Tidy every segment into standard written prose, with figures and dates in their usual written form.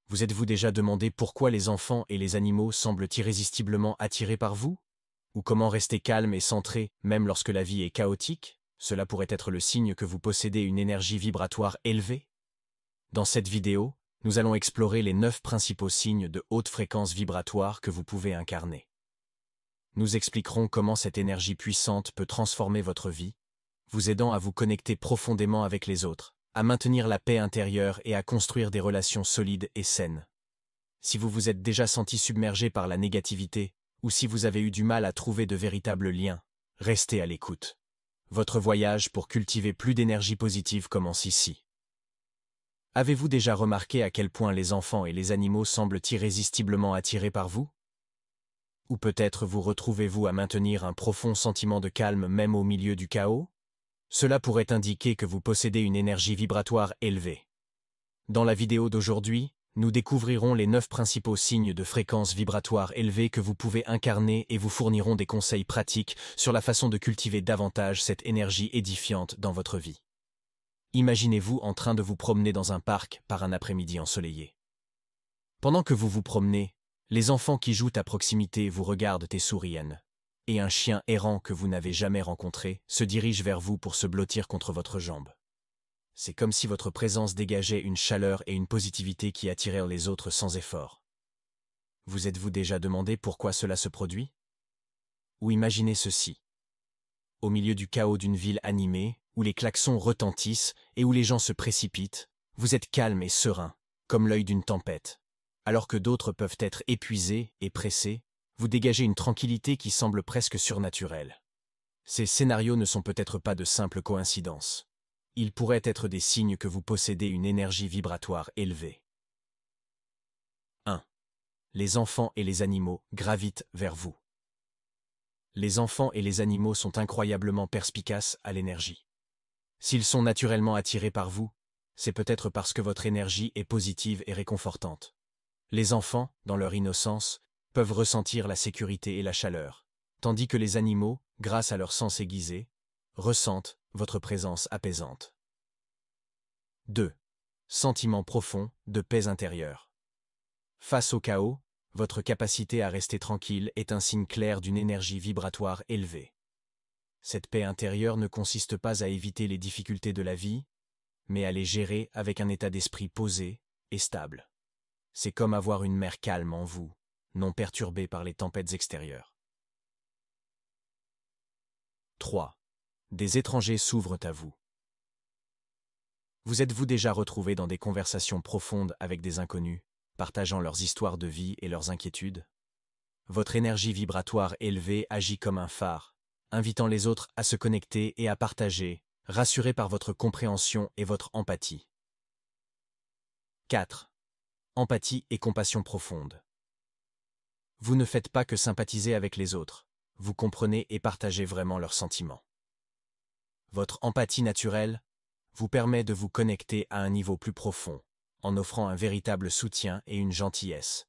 Vous êtes-vous déjà demandé pourquoi les enfants et les animaux semblent irrésistiblement attirés par vous? Ou comment rester calme et centré, même lorsque la vie est chaotique? Cela pourrait être le signe que vous possédez une énergie vibratoire élevée. Dans cette vidéo, nous allons explorer les 9 principaux signes de haute fréquence vibratoire que vous pouvez incarner. Nous expliquerons comment cette énergie puissante peut transformer votre vie, vous aidant à vous connecter profondément avec les autres, à maintenir la paix intérieure et à construire des relations solides et saines. Si vous vous êtes déjà senti submergé par la négativité, ou si vous avez eu du mal à trouver de véritables liens, restez à l'écoute. Votre voyage pour cultiver plus d'énergie positive commence ici. Avez-vous déjà remarqué à quel point les enfants et les animaux semblent irrésistiblement attirés par vous? Ou peut-être vous retrouvez-vous à maintenir un profond sentiment de calme même au milieu du chaos? Cela pourrait indiquer que vous possédez une énergie vibratoire élevée. Dans la vidéo d'aujourd'hui, nous découvrirons les 9 principaux signes de fréquence vibratoire élevée que vous pouvez incarner et vous fournirons des conseils pratiques sur la façon de cultiver davantage cette énergie édifiante dans votre vie. Imaginez-vous en train de vous promener dans un parc par un après-midi ensoleillé. Pendant que vous vous promenez, les enfants qui jouent à proximité vous regardent et sourient, et un chien errant que vous n'avez jamais rencontré se dirige vers vous pour se blottir contre votre jambe. C'est comme si votre présence dégageait une chaleur et une positivité qui attirèrent les autres sans effort. Vous êtes-vous déjà demandé pourquoi cela se produit? Ou imaginez ceci. Au milieu du chaos d'une ville animée, où les klaxons retentissent et où les gens se précipitent, vous êtes calme et serein, comme l'œil d'une tempête. Alors que d'autres peuvent être épuisés et pressés, vous dégagez une tranquillité qui semble presque surnaturelle. Ces scénarios ne sont peut-être pas de simples coïncidences. Ils pourraient être des signes que vous possédez une énergie vibratoire élevée. 1. Les enfants et les animaux gravitent vers vous. Les enfants et les animaux sont incroyablement perspicaces à l'énergie. S'ils sont naturellement attirés par vous, c'est peut-être parce que votre énergie est positive et réconfortante. Les enfants, dans leur innocence, peuvent ressentir la sécurité et la chaleur, tandis que les animaux, grâce à leur sens aiguisé, ressentent votre présence apaisante. 2. Sentiment profond de paix intérieure. Face au chaos, votre capacité à rester tranquille est un signe clair d'une énergie vibratoire élevée. Cette paix intérieure ne consiste pas à éviter les difficultés de la vie, mais à les gérer avec un état d'esprit posé et stable. C'est comme avoir une mer calme en vous, non perturbée par les tempêtes extérieures. 3. Des étrangers s'ouvrent à vous. Vous êtes-vous déjà retrouvé dans des conversations profondes avec des inconnus, partageant leurs histoires de vie et leurs inquiétudes? Votre énergie vibratoire élevée agit comme un phare, invitant les autres à se connecter et à partager, rassurés par votre compréhension et votre empathie. 4. Empathie et compassion profonde. Vous ne faites pas que sympathiser avec les autres, vous comprenez et partagez vraiment leurs sentiments. Votre empathie naturelle vous permet de vous connecter à un niveau plus profond, en offrant un véritable soutien et une gentillesse,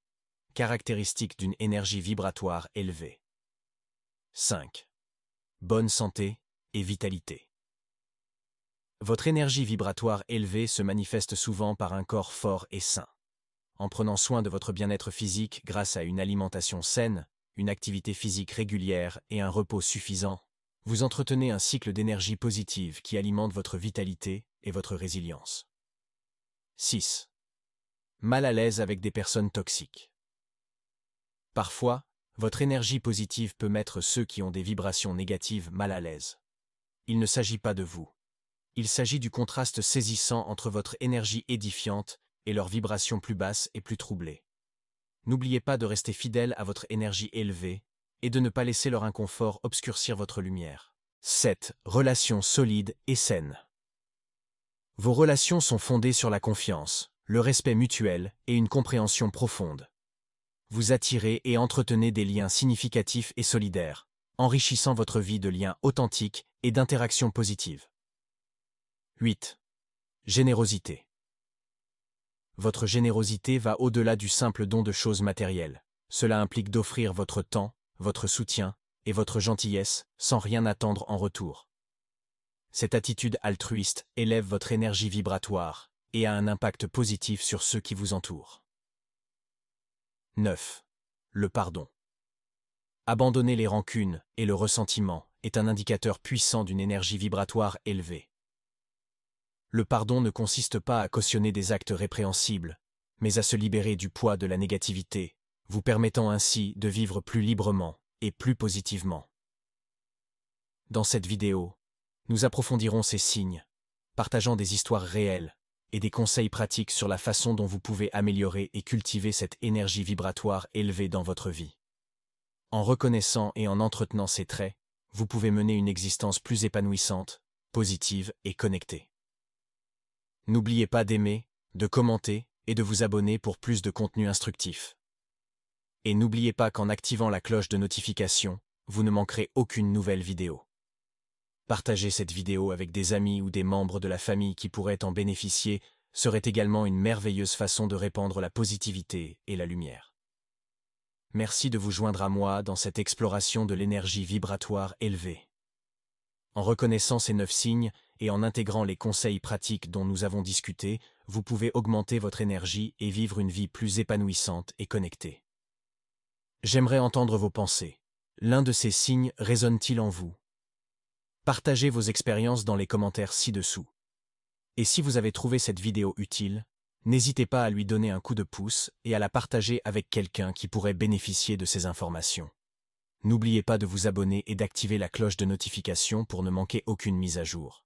caractéristique d'une énergie vibratoire élevée. 5. Bonne santé et vitalité. Votre énergie vibratoire élevée se manifeste souvent par un corps fort et sain. En prenant soin de votre bien-être physique grâce à une alimentation saine, une activité physique régulière et un repos suffisant, vous entretenez un cycle d'énergie positive qui alimente votre vitalité et votre résilience. 6. Mal à l'aise avec des personnes toxiques. Parfois, votre énergie positive peut mettre ceux qui ont des vibrations négatives mal à l'aise. Il ne s'agit pas de vous. Il s'agit du contraste saisissant entre votre énergie édifiante et leurs vibrations plus basses et plus troublées. N'oubliez pas de rester fidèle à votre énergie élevée et de ne pas laisser leur inconfort obscurcir votre lumière. 7. Relations solides et saines. Vos relations sont fondées sur la confiance, le respect mutuel et une compréhension profonde. Vous attirez et entretenez des liens significatifs et solidaires, enrichissant votre vie de liens authentiques et d'interactions positives. 8. Générosité. Votre générosité va au-delà du simple don de choses matérielles. Cela implique d'offrir votre temps, votre soutien et votre gentillesse sans rien attendre en retour. Cette attitude altruiste élève votre énergie vibratoire et a un impact positif sur ceux qui vous entourent. 9. Le pardon. Abandonner les rancunes et le ressentiment est un indicateur puissant d'une énergie vibratoire élevée. Le pardon ne consiste pas à cautionner des actes répréhensibles, mais à se libérer du poids de la négativité, vous permettant ainsi de vivre plus librement et plus positivement. Dans cette vidéo, nous approfondirons ces signes, partageant des histoires réelles et des conseils pratiques sur la façon dont vous pouvez améliorer et cultiver cette énergie vibratoire élevée dans votre vie. En reconnaissant et en entretenant ces traits, vous pouvez mener une existence plus épanouissante, positive et connectée. N'oubliez pas d'aimer, de commenter et de vous abonner pour plus de contenu instructif. Et n'oubliez pas qu'en activant la cloche de notification, vous ne manquerez aucune nouvelle vidéo. Partager cette vidéo avec des amis ou des membres de la famille qui pourraient en bénéficier serait également une merveilleuse façon de répandre la positivité et la lumière. Merci de vous joindre à moi dans cette exploration de l'énergie vibratoire élevée. En reconnaissant ces 9 signes et en intégrant les conseils pratiques dont nous avons discuté, vous pouvez augmenter votre énergie et vivre une vie plus épanouissante et connectée. J'aimerais entendre vos pensées. L'un de ces signes résonne-t-il en vous? Partagez vos expériences dans les commentaires ci-dessous. Et si vous avez trouvé cette vidéo utile, n'hésitez pas à lui donner un coup de pouce et à la partager avec quelqu'un qui pourrait bénéficier de ces informations. N'oubliez pas de vous abonner et d'activer la cloche de notification pour ne manquer aucune mise à jour.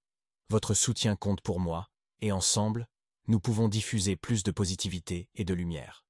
Votre soutien compte pour moi, et ensemble, nous pouvons diffuser plus de positivité et de lumière.